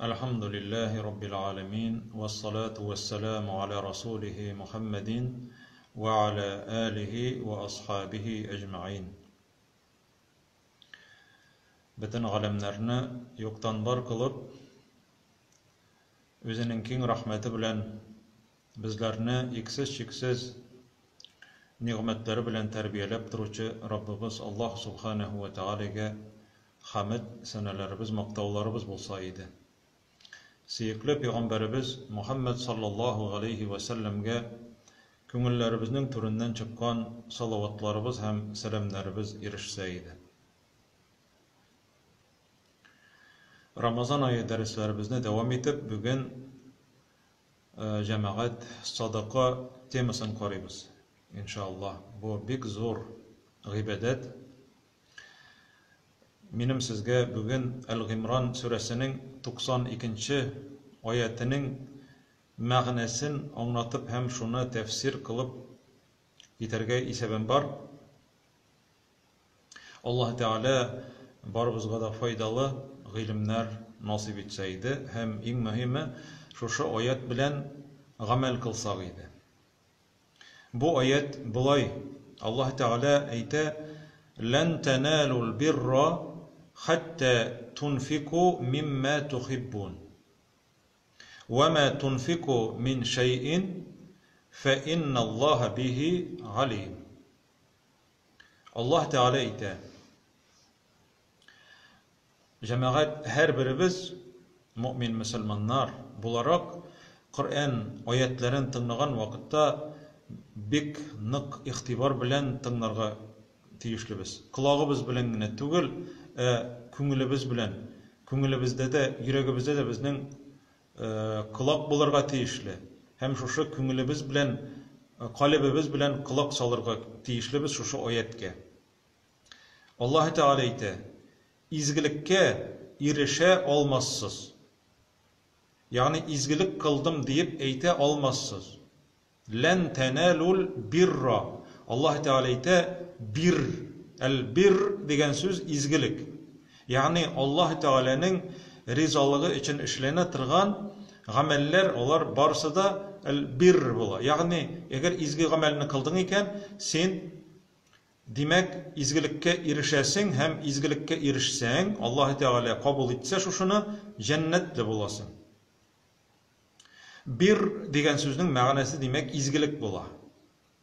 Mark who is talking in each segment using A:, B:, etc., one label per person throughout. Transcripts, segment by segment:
A: الحمد لله رب العالمين والصلاة والسلام على رسوله محمد وعلى آله وأصحابه أجمعين. Bütün alemlerini yoktan var kılıp, özünün keng rahmeti bilen bizlerini iksiz çiksiz nimetleri bilen terbiyelep duruşu Rabbimiz Allah Subhanahu ve Teala'ya hamd senelerimiz, maktavlarımız bolsaydı. Seyikli Peygamberimiz Muhammed sallallahu aleyhi ve sellem'ge köngüllerimizin türünden çıkan salavatlarımız hem selamlarımız erişseydi. Ramazan ayı derslerimizde devam edip bugün cemaat sadaka temasını koruyuz. İnşallah bu big zor ibadet. Benim sizge bugün El-Gimran suresinin 92. ayetinin ma'nesini anlatıp hem şunu tefsir kılıp yeterge isebem var. Allah Teala barımızga da faydalı ilimler nasip etseydi hem en mühimi şu ayet bilen amel kılsak idi. Bu ayet bulay Allah Teala ayte "Len tenalul birra hatta tunfiku mimma tuhibbun. Ve ma tunfiku min şey'in fe innallaha bihi alim." Allah Teala ayte cemaat her birimiz mümin Müslümanlar bularak Kur'an ayetlerini tınlagan vakitte bik nık ihtibar bilen tınlarga tiyişlibiz. Kulağımız bilen gine tugul, köngülübüz bilen, köngülübüzde de, yüreğimizde de bizning kulak bularga tiyişli. Hem şu köngülübüz bilen, kalbimiz bilen kulak salırga tiyişlibiz şu ayetke. Allah Teala ayte, izgilikке erişe olmazsız. Yani izgilik kıldım deyip eyte olmazsız. Len tenalul birra. Allah Teala ayte bir. El bir degen söz izgilik. Yani Allah Teala'nın rizalığı için işlene tırgan ameller olar barsı da el bir bola. Yani eğer izgi amelini kıldın iken sen demek izgilikке erişesin hem izgilikke erişsen Allah Teala kabul etse şunu cennetli bulasın. Bir degen sözün ma'nası demek izgilik bola.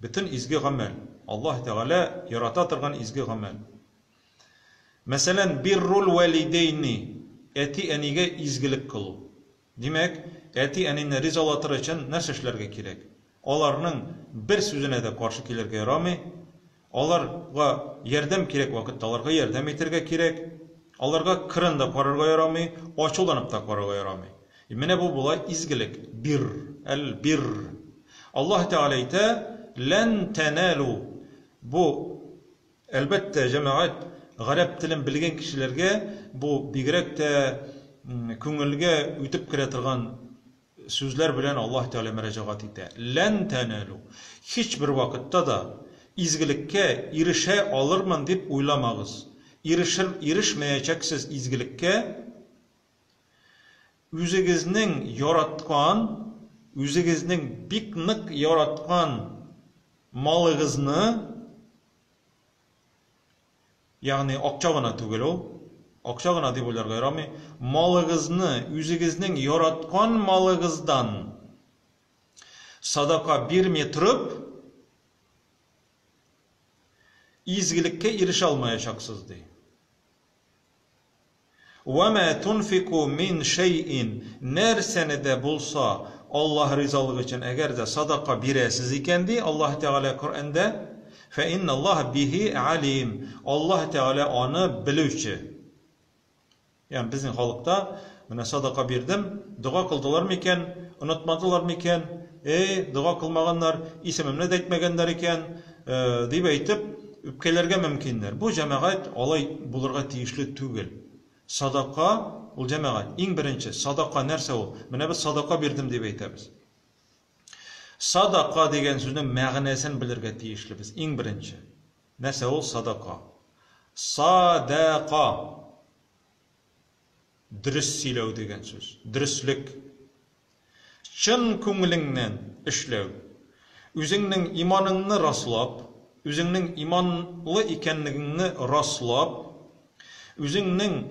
A: Bütün izgi amel Allah Teala yarata tırgan izgi amel. Mesela birrul velideyni eti enige izgilik kılı. Demek eti enine rizalatır için ne işlerge gerek? Onların bir sözüne de karşı gelirge yaramı. Onlarga yardım gerek vakitte onlarga yardım etirge gerek. Onlarga kırında kararga yaramı, açılanıp da kararga yaramı. Mene bu bulay izgilik. Bir. El bir. Allah Teala ite len tenalu. Bu elbette cemaat Garip tilin bilgen kişilerge bu bigrek de köngülge ütüp kiretirgan sözler bilen Allah Teala müracaat ite. Len tenalu. Hiçbir vakitte da izgilikke erişe alırman dip uylamağız. Erişmeyeceksiz izgilikke üzegizning yaratgan, üzegizning biknik yaratgan malığızını yani akçağına tugul ol, akçağına dip oylarga yaramı, malığızını, üzegizning yaratgan malığızdan sadaka bermey turib izgilikke erişe almayacaksınız dey. وَمَا تُنْفِقُوا مِنْ شَيْءٍ Nerseni de bulsa Allah rizalığı için eğer de sadaka biresiz iken dey Allah Teala Kur'an'da فَاِنَّ اللّٰهَ بِهِ عَلِيمٌ Allah Teala onu bilüçü. Yani bizim halkta bana sadaka verdim, dua kıldılar mı iken, unutmadılar mı iken, dua kılmaganlar, isimimle de etmegenler iken, deyip eytip, üpkelerge mümkünler. Bu cemaat olay bulurga tiyişli tügül. Sadaka, ol cemaat, en birinci, sadaka nerse o? Bana biz sadaka verdim deyip eytemiz. Sadaka degen sözün ma'nesini bilirge tiyişli biz, en birinci. Nese ol sadaka? Sadaka. Дөрес сөйләү дигән сүз. Дөреслек. Чын күңелеңнән эшләү. Үзеңнең иманыңны раслап, үзеңнең иманлы икәнлегеңне раслап, үзеңнең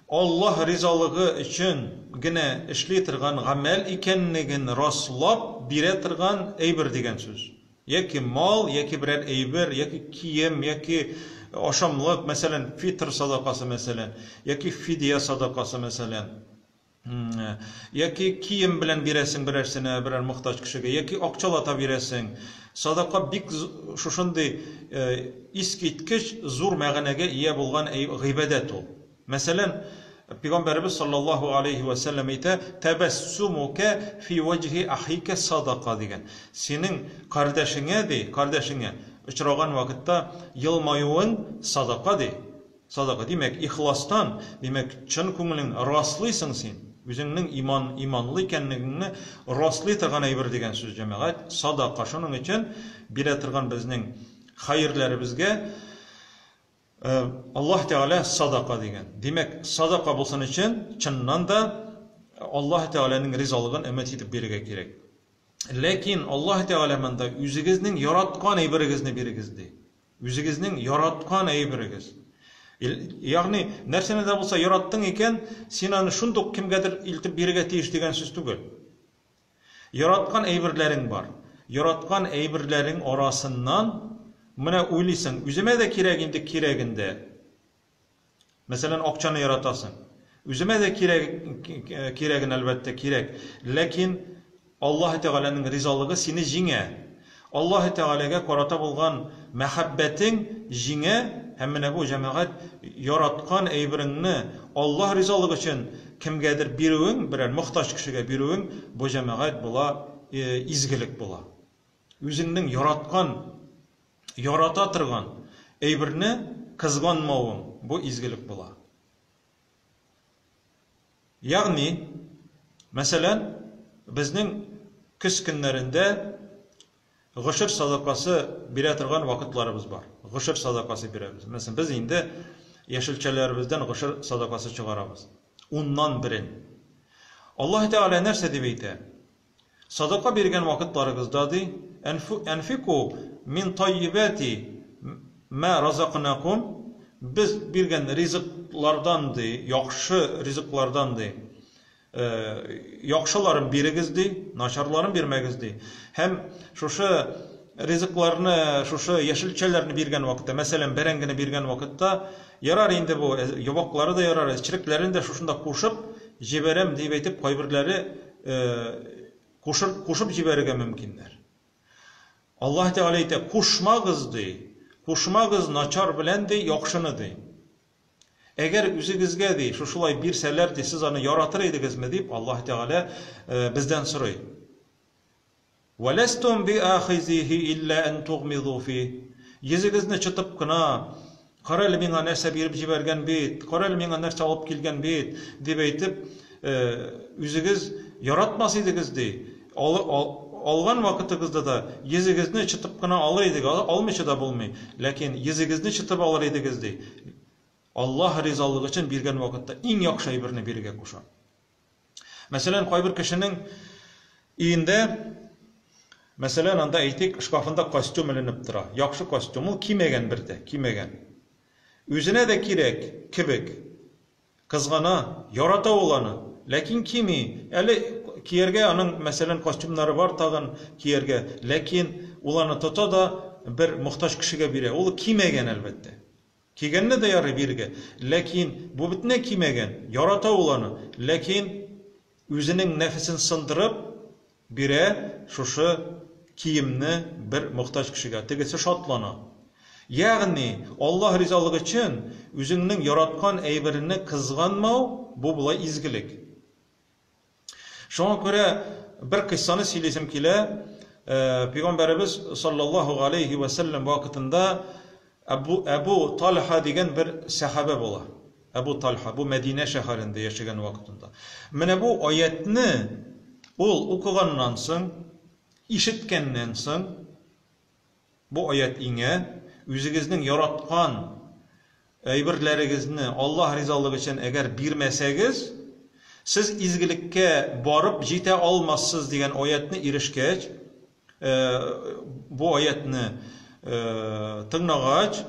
A: Аллаһ ризалыгы өчен генә эшли торган гамәл икәнлеген раслап бирә торган әйбер дигән сүз. Яки мал, яки берәр әйбер, яки кием, яки ашамлык, мәсәлән, фитр садакасы мәсәлән, яки фидия садакасы мәсәлән. Яки кием белән бирәсең берәрсенә, берәр мохтаҗ кешегә, яки акчалата бирәсең. Садака бик шушындый искиткеч зур мәгънәгә ия булган гыйбадәт ул. Мәсәлән, Пәйгамбәрбез саллаллаһу алейхи ва саллям әйтә: "Табассумука фи вajhi ахика садака" дигән. Синең кардәшеңә очраган вакытта елмаюың садака ди. Садака димәк, ихластан, димәк, чын күңелең раслыйсың син. Үзеңнең иманлы икәнлегеңне раслый торган әйбер дигән сүз җәмәгать. Садака. Шуның өчен бирә торган безнең хәерләребезгә Аллаһ Тәгалә садака дигән. Димәк, садака булсын өчен чыннан да Аллаһ Тәгаләнең ризалыгын өмет итеп бирергә кирәк. Ләкин Аллаһ Тәгалә монда үзегезнең яраткан әйберегезне бирегез ди. Үзегезнең яраткан әйберегез. Ягъни, нәрсәне дә булса яраттың икән, син аны шундук кемгәдер илтеп бирергә тиеш дигән сүз түгел. Яраткан әйберләрең бар. Яраткан әйберләрең арасыннан менә уйлыйсың, үземә дә кирәк инде кирәгендә. Мәсәлән, акчаны яратасың. Үземә дә кирәген әлбәттә кирәк. Ләкин Аллаһ Тәгаләнең ризалыгы сине җиңә. Аллаһ Тәгаләгә карата булган мәхәббәтең җиңә, һәм менә бу җәмәгать яраткан әйбереңне Аллаһ ризалыгы өчен кемгәдер бирүең, берәр мохтаҗ кешегә бирүең, бу җәмәгать була изгелек була. Үзеңнең ярата торган әйберне кызганмавың, бу изгелек була. Ягъни, мәсәлән, безнең көз көннәрендә гышыр садакасы бирә торган вакытларыбыз бар. Гышыр садакасы бирәбез. Мәсәлән, без инде яшелчәләребездән гышыр садакасы чыгарабыз. 10нан 1. Аллаһ Тәгалә нәрсә дип әйтә? Садака биргән вакытларыгызда ди, "Анфику мин таййибати ма разакнакум", без биргән ризыклардан ди, яхшы ризыклардан ди, яхшыларын бирегез ди, начарларын бирмәгез ди. Һәм шушы ризыкларны, шушы яшелчәләрне биргән вакытта, мәсәлән, бәрәңгене биргән вакытта, ярар инде бу, ябаклары да ярар, чирекләрен дә шушында кушып җибәрәм дип әйтеп, кайберләре кушып җибәрергә мөмкиннәр. Аллаһ Тәгалә әйтә: "Кушмагыз ди, кушмагыз начар белән ди, яхшыны ди. Әгәр үзегезгә ди, шушылай бирсәләр ди, сез аны яратыр идегезме" дип Аллаһ Тәгалә бездән сорый. "Валастум биахизихи илля ан тугмиду фи". Йөзегезне чытып кына, "Карале миңа нәрсә биреп җибәргән бит, карале миңа нәрсә алып килгән бит" дип әйтеп, үзегез яратмас идегез ди. Алган вакытыгызда да йөзегезне чытып кына алыр идегез, алмыйча да булмый. Ләкин йөзегезне чытып алыр идегез ди. Аллаһ ризалыгы өчен биргән вакытта иң яхшы әйберне бирергә куша. Мәсәлән, кайбер кешенең өендә, мәсәлән, анда әйтик, шкафында костюм эленеп тора. Яхшы костюм, ул кимәгән бердә, кимәгән. Үзенә дә кирәк, кебек. Кызгана, ярата ул аны, ләкин кими. Әле киергә аның, мәсәлән, костюмнары бар тагын киергә, ләкин ул аны тота да бер мохтаҗ кешегә бирә. Ул кимәгән әлбәттә. Кигәнне дә ярый биргә, ләкин бу битне кимәгән, ярата ул аны, ләкин үзенең нәфесен сындырып бирә шушы киемне бер мохтаҗ кешегә. Тегесе шатлана. Ягъни, Аллаһ ризалыгы өчен үзеңнең яраткан әйбереңне кызганмау, бу була изгелек. Шуңа күрә бер кыссаны сөйләсем килә. Пәйгамбәрбез саллаллаһу алейхи ва саллям вакытында Абу Талха дигән бер сахаба була. Абу Талха, бу Мәдинә шәһәрендә яшәгән вакытында. Менә бу аятны ул укыганнан соң, ишеткәннән соң, бу аят иңә үзегезнең яраткан әйберләрегезне Аллаһ ризалыгы өчен әгәр бирмәсәгез, Siz izgilikкә барып җитә алмассыз дигән аятны ирешкәч, бу аятны тыңлагач,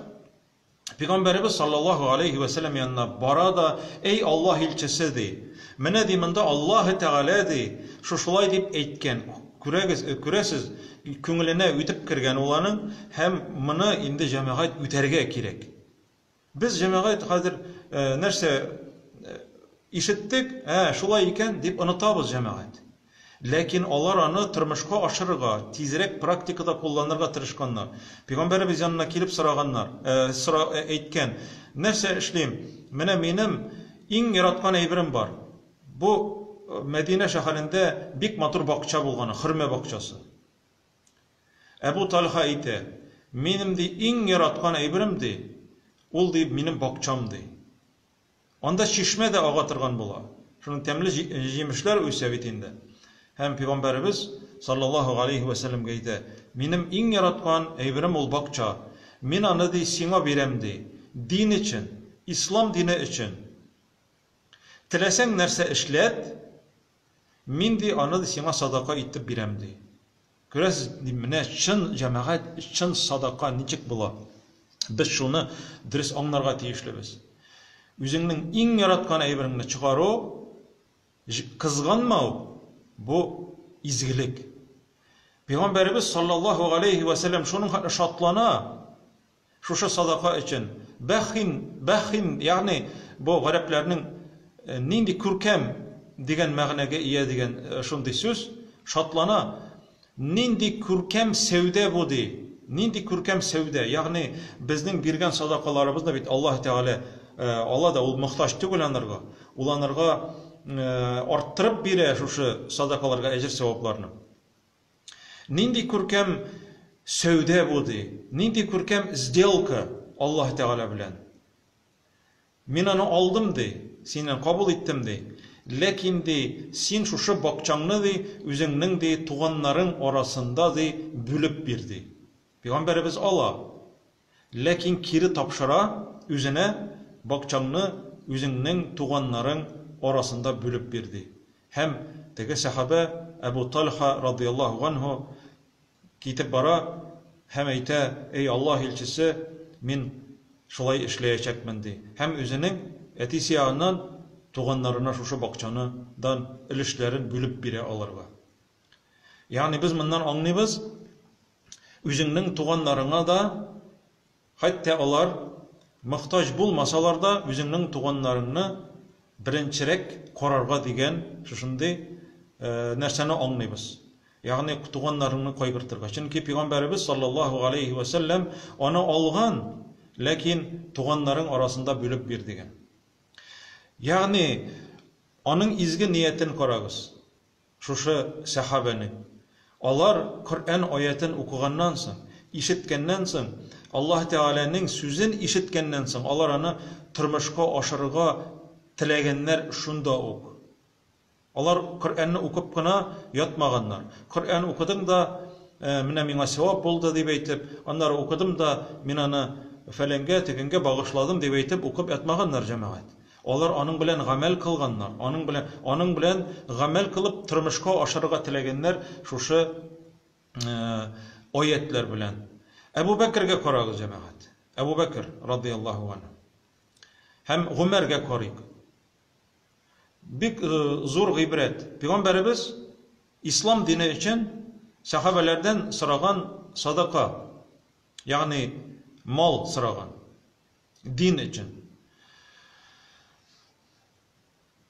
A: Пәйгамбәрбез саллаллаһу алейхи ва саллям янына бара да: "Эй Аллаһ илчесе" ди. Менә ди монда Аллаһ Тәгалә ди, шушылай дип әйткән. Күрәсез, күңеленә үтеп кергән уланың, һәм моны инде җәмәгать үтәргә кирәк. Без җәмәгать хәзер нәрсә ишеттек, шулай икән дип онытабыз җәмәгать. Ләкин алар аны тормышка ашырырга, тизрәк практикада кулланырга тырышканнар. Пәйгамбәрбез янына килеп сораганнар, әйткән: "Нәрсә эшлим? Менә минем иң яраткан әйберем бар. Бу Мәдинә шәһәрендә бик матур бакча булган, хөрмә бакчасы." Әбу Талха әйтә: "Минем ди иң яраткан әйберем ди, ул ди минем бакчам ди. Анда чишмә дә ага торган була. Шуның тәмле җимешләр үсә бит инде." Һәм Пәйгамбәрбез саллаллаһу алейхи ва саллямга әйтә: "Минем иң яраткан әйберем ул бакча. Мин аны ди сиңа бирәм ди, дин өчен, ислам дине өчен. Теләсәң нәрсә эшләт, мин ди аны сиңа садака итеп бирәм ди." Күрәсез, менә чын җәмәгать, чын садака ничек була? Без шуны дөрес аңларга тиешлебез. Үзеңнең иң яраткан әйбереңне чыгару, кызганмау, бу изгелек. Пәйгамбәрбез саллаллаһу алейхи ва саллям шуның шатлана, шушы садака өчен. Бәхин, ягъни бу гарәпләрнең нинди күркәм дигән мәгънәгә ия дигән шундый сүз, шатлана. Нинди күркәм сәүдә бу ди. Нинди күркәм сәүдә, ягъни безнең биргән садакаларыбызны бит Аллаһ Тәгалә ала да, ул мохтаҗ түгел анарга. Ул анарга арттырып бирә шушы садакаларга әҗр савапларны. Нинди күркәм сәүдә бу ди. Нинди күркәм сделка Аллаһ Тәгалә белән. Мин аны алдым ди, синнән кабул иттем ди. Ләкин ди, син шушы бакчаңны ди, үзеңнең ди туганнарың арасында ди бүлеп бир ди. Пәйгамбәрбез ала, ләкин кире тапшыра, үзенә бакчаңны үзеңнең туганнарың арасында бүлеп бирди. Һәм теге сахаба Әбу Талха радиллаһу анһу китеп бара һәм әйтә: "Эй Аллаһ илчесе, мин шулай эшләячәкмен" ди. Һәм үзенең әтисе ягыннан туганнарына шушы бакчаныдан өлешләрен бүлеп бирә алырга. Ягъни без моннан аңлыйбыз, үзеңнең туганнарыңа да, хәтта алар мохтаҗ булмасалар да, үзеңнең туганнарыңны беренчерәк карарга дигән шушындый нәрсәне аңлыйбыз. Ягъни туганнарыңны кайгыртырга. Чөнки Пәйгамбәрбез саллаллаһу алейхи ва саллям аны алган, ләкин туганнарың арасында бүлеп бир дигән. Ягъни аның изге ниятен карагыз. Шушы сахабәнең. Алар Коръән аятын укыганнан соң, ишеткәннән соң, Аллаһ Тәгаләнең сүзен ишеткәннән соң, алар аны тормышка ашырырга теләгәннәр шунда ук. Алар Коръәнне укып кына ятмаганнар. Коръән укыдым да, менә миңа савап булды дип әйтеп, аннары укыдым да, мин аны фәләнгә, тегенгә багышладым дип әйтеп укып ятмаганнар җәмәгать. Алар аның белән гамәл кылганнар. Аның белән гамәл кылып тормышка ашырырга теләгәннәр шушы аятлар белән. Әбу Бәкергә карагыз җәмәгать. Әбу Бәкр радиллаһу анһу. Һәм Гомәргә карыйк. Бик зур гыйбрәт. Пәйгамбәрбез ислам дине өчен сахабалардан сораган садака, ягъни мал сораган дин өчен.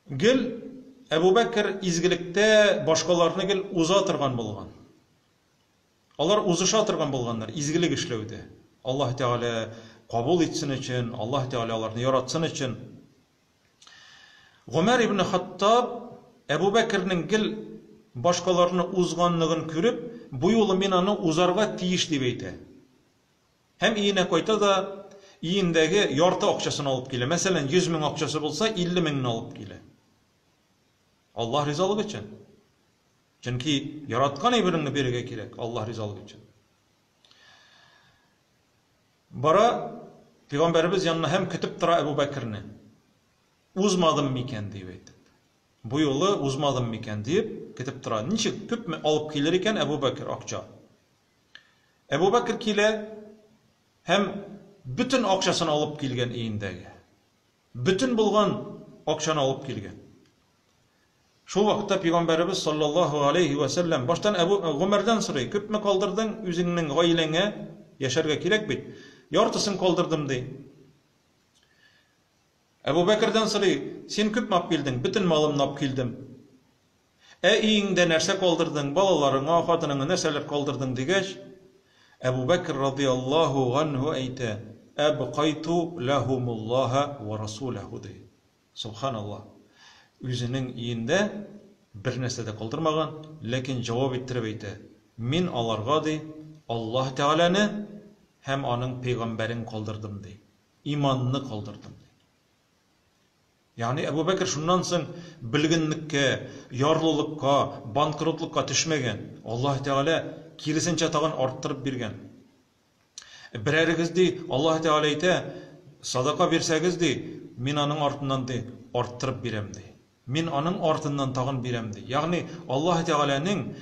A: Гел Әбу Бәкр изгелектә башкаларны гел уза торган булган. Алар узыша торган булганнар изгелек эшләүдә. Аллаһ Тәгалә кабул итсен өчен, Аллаһ Тәгалә аларны яратсын өчен. Гомәр ибн Хаттаб Әбу Бәкрнең гел башкаларны узганлыгын күреп, бу юлы мин аны узарга тиеш дип әйтә. Һәм иенә кайта да иендәге ярты акчасын алып килә. Мәсәлән, 100 мең акчасы булса, 50 меңне алып килә. Аллаһ ризалыгы өчен. Чөнки яраткан әйбереңне бирергә кирәк, Аллаһ ризалыгы өчен. Бара Пәйгамбәрбез янына һәм көтеп тора Әбу Бәкрне. Узмадым микән дип әйтеп. Бу юлы узмадым микән дип көтеп тора. Ничек күпме алып килер икән Әбу Бәкер акча? Әбу Бәкер килә һәм бүтән акчасын алып килгән өендәге. Бүтән булган акчаны алып килгән. Шул вакытта Пәйгамбәрбез саллаллаһу алейхи ва саллям баштан Әбу Гомәрдән сорый: "Күпме калдырдың үзеңнең гаиләңә? Яшәргә кирәк бит. Яртысын калдырдым" ди. Әбу Бәкердән сорый: "Син күпме алып килдең?" "Бүтән малымны алып килдем." Өеңдә нәрсә калдырдың? Балаларыңа, хатыныңа нәрсәләр калдырдың дигәч, Әбу Бәкер радиллаһу анһу әйтә: "Абқайту лахумуллаһа ва расулаху" ди. Субханаллаһ. Үзенең өендә бер нәрсә дә калдырмаган, ләкин җавап иттереп әйтә: "Мин аларга ди Аллаһ Тәгаләне һәм аның пәйгамбәрен калдырдым" ди. Иманны калдырдым ди. Ягъни Әбу Бәкер шуннан соң билгенлеккә, ярлылыкка, банкротлыкка төшмәгән. Аллаһ Тәгалә киресенчә тагын арттырып биргән. Берәрегез ди, Аллаһ Тәгалә әйтә: "Садака бирсәгез ди, мин аның артыннан ди арттырып бирәм" ди. Мин аның артыннан тагын бирәм ди. Ягъни Аллаһ Тәгаләнең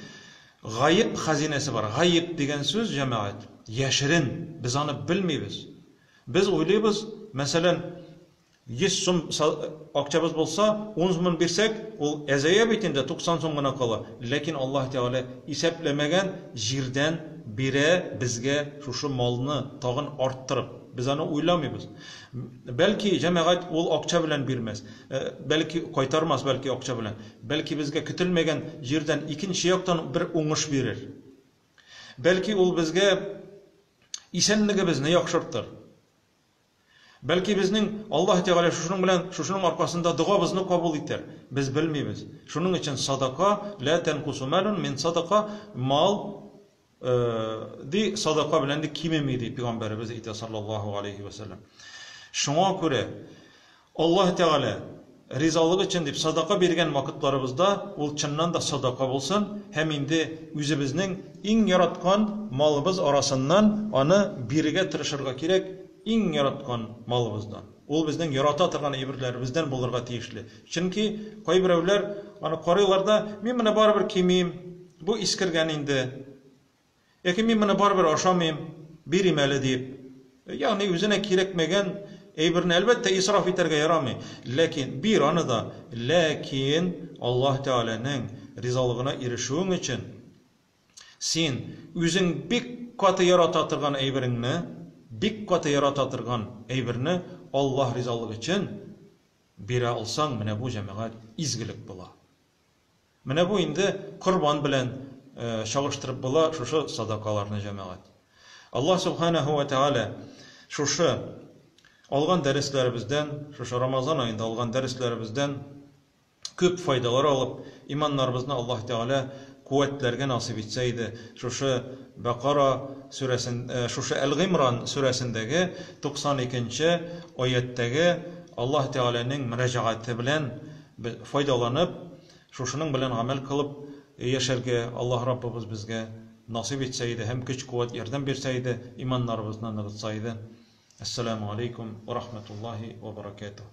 A: гаиб хазинәсе бар. Гаиб дигән сүз җәмәгать, яшерен, без аны белмибез. Без уйлыйбыз, мәсәлән, 100 сум акчабыз булса, 10 сум бирсәк, ул әзәя бит инде 90 сум гына кала. Ләкин Аллаһ Тәгалә исәпләмәгән җирдән бирә безгә шушы малны тагын арттырып. Без аны уйламыйбыз. Бәлки җәмәгать ул акча белән бирмәс. Бәлки кайтармас, бәлки акча белән. Бәлки безгә көтелмәгән җирдән икенче яктан бер уңыш бирер. Бәлки ул безгә исәнлегебезне яхшыртыр. Бәлки безнең Аллаһ Тәгалә шушының аркасында дуабызны кабул итәр. Без белмибез. Шуның өчен садака ла танқусу малун мин садака, мал ди садака белән ди кимеми ди Пәйгамбәрбез әйтә саллаллаһу алейхи ва саллям. Шуңа күрә Аллаһ Тәгалә ризалык өчен дип садака биргән вакытларыбызда ул чыннан да садака булсын һәм инде үзебезнең иң яраткан малыбыз арасыннан аны бирергә тырышырга кирәк. Иң яраткан малыбыздан. Ул безнең ярата торган әйберләребездән булырга тиешле. Чөнки кайберәүләр аны карыйлар да: "Мин моны барыбер кимим, бу искергән инде. Яки мин моны барыбер ашамыйм, бирим әле" дип. Ягъни үзенә кирәкмәгән әйберне әлбәттә исраф итәргә ярамый. Ләкин бир аны да. Ләкин Аллаһ Тәгаләнең ризалыгына ирешүең өчен син үзең бик каты ярата торган әйбереңне, бик каты ярата торган әйберне Аллаһ ризалыгы өчен бирә алсаң, менә бу җәмәгать изгелек була. Менә бу инде корбан белән чагыштырып була шушы садакаларны җәмәгать. Аллаһ Субханаһу ва Тәгалә шушы алган дәресләребездән, шушы Рамазан аенда алган дәресләребездән күп файдалар алып, иманнарыбызны Аллаһ Тәгалә куәтләргә насыйп итсә иде. Шушы Бакара сүрәсен, шушы Әл-Гимран сүрәсендәге 92-нче аяттәге Аллаһ Тәгаләнең мөрәҗәгате белән файдаланып, шушының белән гамәл кылып яшәргә Аллаһ Раббыбыз безгә насыйп итсә иде, һәм көч-куәт ярдәм бирсә иде, иманнарыбызны ныгытса иде. Ассаламу алейкум ва рахматуллаһи ва баракатуһ.